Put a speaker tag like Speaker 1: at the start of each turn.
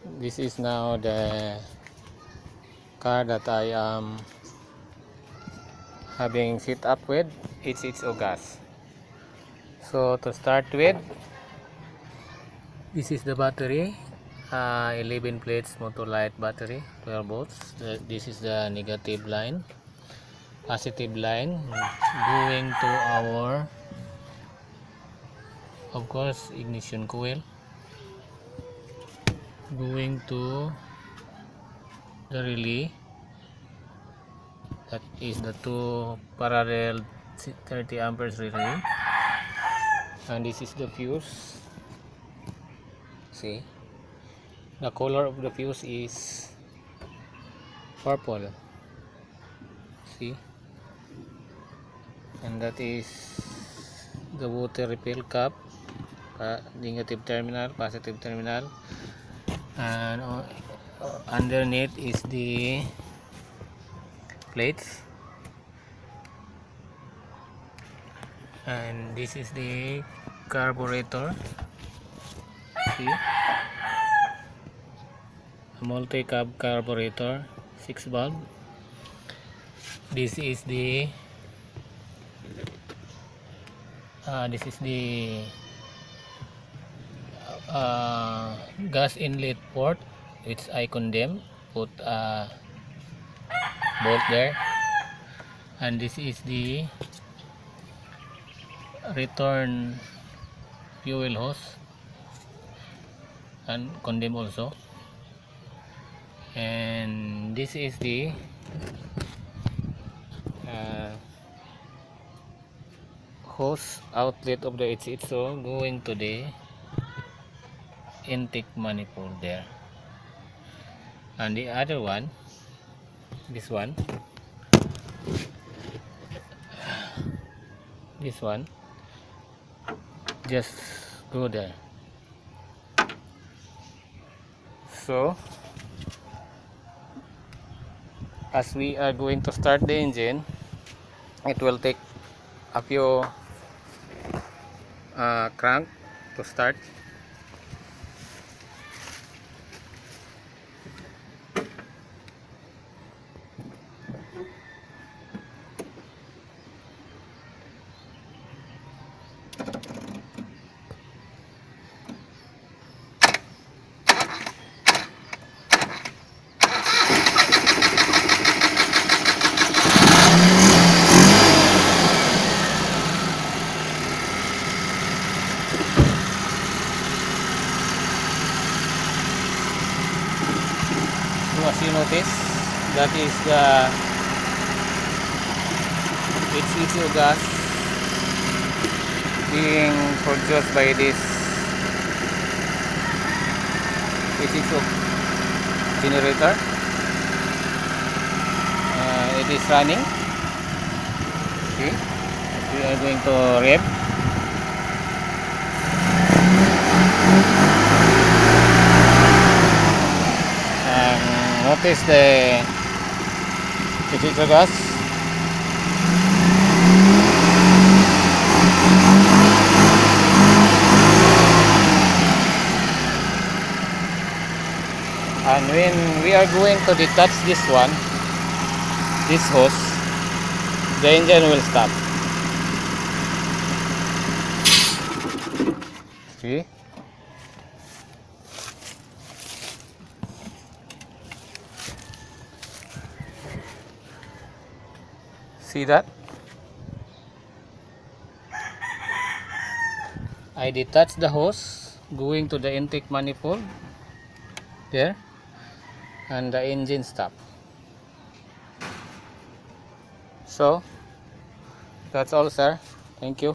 Speaker 1: This is now the car that I am having sit up with. It's gas. So to start with, this is the battery, 11 plates Motolite battery, 12 volts. This is the negative line, positive line going to our, of course, ignition coil, going to the relay. That is the two parallel 30 amperes relay, and this is the fuse. See, the color of the fuse is purple. See, and that is the water refill cap, negative terminal, positive terminal, and underneath is the plates, and this is the carburetor. See, a multi-cab carburetor, 6 valve. This is the gas inlet port, which I condemn, put a bolt there, and this is the return fuel hose, and condemn also, and this is the hose outlet of the HHO going to the intake manifold there. And the other one, this one just go there. So as we are going to start the engine, it will take a few crank to start. So as you notice, that is the HHO gas being produced by this HHO generator. It is running. See, we are going to rev. Notice the HHO gas. And when we are going to detach this hose, the engine will stop. See? See that? I detach the hose going to the intake manifold there, and the engine stop. So that's all, sir. Thank you.